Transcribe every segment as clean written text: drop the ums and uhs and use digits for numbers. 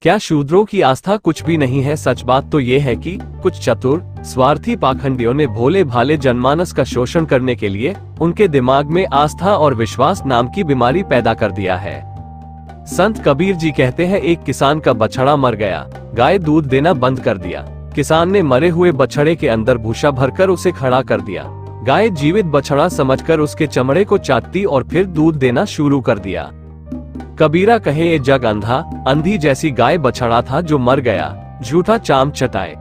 क्या शूद्रों की आस्था कुछ भी नहीं है? सच बात तो ये है कि कुछ चतुर स्वार्थी पाखंडियों ने भोले भाले जनमानस का शोषण करने के लिए उनके दिमाग में आस्था और विश्वास नाम की बीमारी पैदा कर दिया है। संत कबीर जी कहते हैं, एक किसान का बछड़ा मर गया, गाय दूध देना बंद कर दिया। किसान ने मरे हुए बछड़े के अंदर भूसा भरकर उसे खड़ा कर दिया। गाय जीवित बछड़ा समझकर उसके चमड़े को चाटती और फिर दूध देना शुरू कर दिया। कबीरा कहे, ये जग अंधा अंधी जैसी गाय बछड़ा था जो मर गया, झूठा चाम चटाए।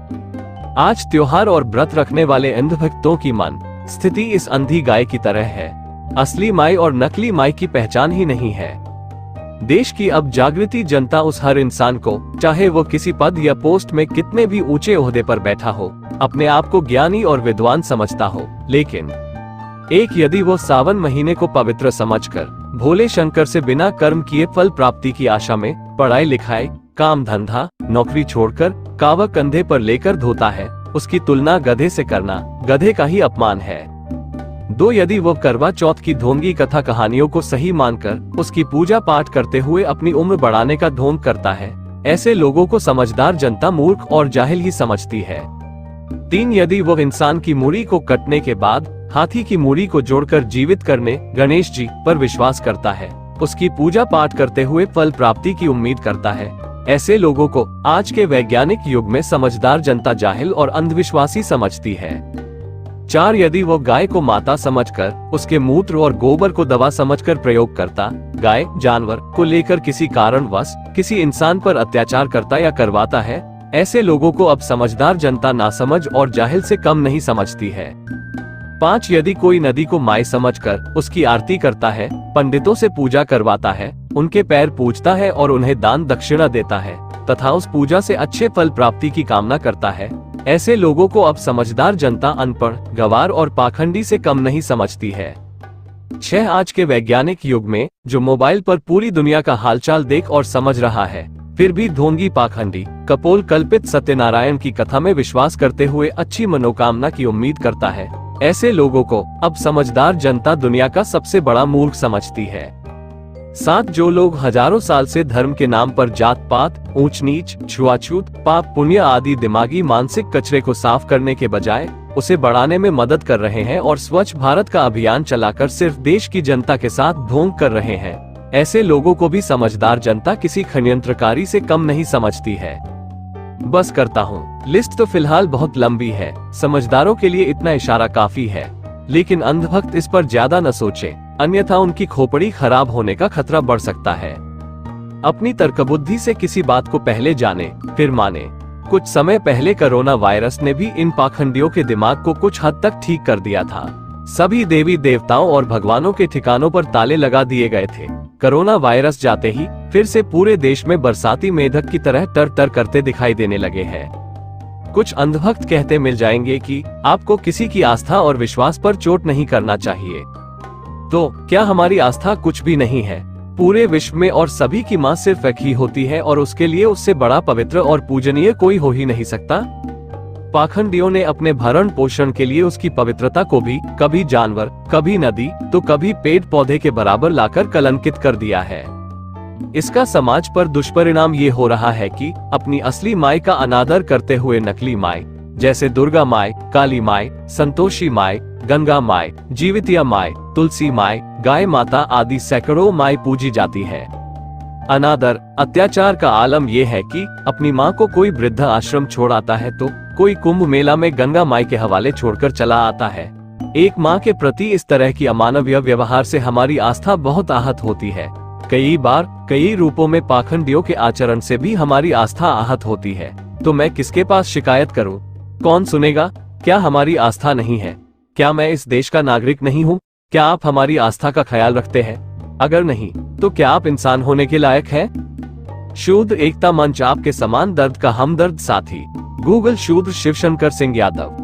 आज त्योहार और व्रत रखने वाले अंध भक्तों की मन स्थिति इस अंधी गाय की तरह है। असली माई और नकली माई की पहचान ही नहीं है। देश की अब जागृति जनता उस हर इंसान को, चाहे वो किसी पद या पोस्ट में कितने भी ऊंचे ओहदे पर बैठा हो, अपने आप को ज्ञानी और विद्वान समझता हो, लेकिन यदि वो सावन महीने को पवित्र समझकर भोले शंकर से बिना कर्म किए फल प्राप्ति की आशा में पढ़ाई लिखाई काम धंधा नौकरी छोड़कर कावा कंधे पर लेकर धोता है, उसकी तुलना गधे से करना गधे का ही अपमान है। यदि वो करवा चौथ की ढोंगी कथा कहानियों को सही मानकर उसकी पूजा पाठ करते हुए अपनी उम्र बढ़ाने का ढोंग करता है, ऐसे लोगों को समझदार जनता मूर्ख और जाहिल ही समझती है। यदि वो इंसान की मूड़ी को कटने के बाद हाथी की मूड़ी को जोड़कर जीवित करने गणेश जी पर विश्वास करता है, उसकी पूजा पाठ करते हुए फल प्राप्ति की उम्मीद करता है, ऐसे लोगों को आज के वैज्ञानिक युग में समझदार जनता जाहिल और अंधविश्वासी समझती है। यदि वो गाय को माता समझकर उसके मूत्र और गोबर को दवा समझकर प्रयोग करता, गाय जानवर को लेकर किसी कारणवश किसी इंसान पर अत्याचार करता या करवाता है, ऐसे लोगों को अब समझदार जनता नासमझ और जाहिल से कम नहीं समझती है। यदि कोई नदी को माई समझकर उसकी आरती करता है, पंडितों से पूजा करवाता है, उनके पैर पूजता है और उन्हें दान दक्षिणा देता है तथा उस पूजा से अच्छे फल प्राप्ति की कामना करता है, ऐसे लोगों को अब समझदार जनता अनपढ़ गंवार और पाखंडी से कम नहीं समझती है। आज के वैज्ञानिक युग में जो मोबाइल पर पूरी दुनिया का हालचाल देख और समझ रहा है, फिर भी ढोंगी पाखंडी कपोल कल्पित सत्यनारायण की कथा में विश्वास करते हुए अच्छी मनोकामना की उम्मीद करता है, ऐसे लोगों को अब समझदार जनता दुनिया का सबसे बड़ा मूर्ख समझती है। जो लोग हजारों साल से धर्म के नाम पर जात पात ऊंच नीच छुआछूत पाप पुण्य आदि दिमागी मानसिक कचरे को साफ करने के बजाय उसे बढ़ाने में मदद कर रहे हैं और स्वच्छ भारत का अभियान चलाकर सिर्फ देश की जनता के साथ ढोंग कर रहे हैं, ऐसे लोगों को भी समझदार जनता किसी षड्यंत्रकारी से कम नहीं समझती है। बस करता हूँ, लिस्ट तो फिलहाल बहुत लंबी है, समझदारों के लिए इतना इशारा काफी है, लेकिन अंधभक्त इस पर ज्यादा न सोचे, अन्यथा उनकी खोपड़ी खराब होने का खतरा बढ़ सकता है। अपनी तर्कबुद्धि से किसी बात को पहले जाने फिर माने। कुछ समय पहले कोरोना वायरस ने भी इन पाखंडियों के दिमाग को कुछ हद तक ठीक कर दिया था। सभी देवी देवताओं और भगवानों के ठिकानों पर ताले लगा दिए गए थे। कोरोना वायरस जाते ही फिर से पूरे देश में बरसाती मेढक की तरह टर टर करते दिखाई देने लगे हैं। कुछ अंधभक्त कहते मिल जाएंगे कि आपको किसी की आस्था और विश्वास पर चोट नहीं करना चाहिए। तो क्या हमारी आस्था कुछ भी नहीं है? पूरे विश्व में और सभी की माँ सिर्फ एक ही होती है और उसके लिए उससे बड़ा पवित्र और पूजनीय कोई हो ही नहीं सकता। पाखंडियों ने अपने भरण पोषण के लिए उसकी पवित्रता को भी कभी जानवर, कभी नदी, तो कभी पेड़ पौधे के बराबर लाकर कलंकित कर दिया है। इसका समाज पर दुष्परिणाम ये हो रहा है कि अपनी असली माई का अनादर करते हुए नकली माई जैसे दुर्गा माई, काली माई, संतोषी माई, गंगा माई, जीवितिया माई, तुलसी माई, गाय माता आदि सैकड़ों माई पूजी जाती है। अनादर अत्याचार का आलम यह है कि अपनी माँ को कोई वृद्ध आश्रम छोड़ आता है तो कोई कुंभ मेला में गंगा माई के हवाले छोड़कर चला आता है। एक माँ के प्रति इस तरह की अमानवीय व्यवहार से हमारी आस्था बहुत आहत होती है। कई बार कई रूपों में पाखंडियों के आचरण से भी हमारी आस्था आहत होती है। तो मैं किसके पास शिकायत करूं? कौन सुनेगा? क्या हमारी आस्था नहीं है? क्या मैं इस देश का नागरिक नहीं हूं? क्या आप हमारी आस्था का ख्याल रखते हैं? अगर नहीं, तो क्या आप इंसान होने के लायक हैं? शूद्र एकता मंच आपके समान दर्द का हमदर्द साथी। गूगल शूद्र शिवशंकर सिंह यादव।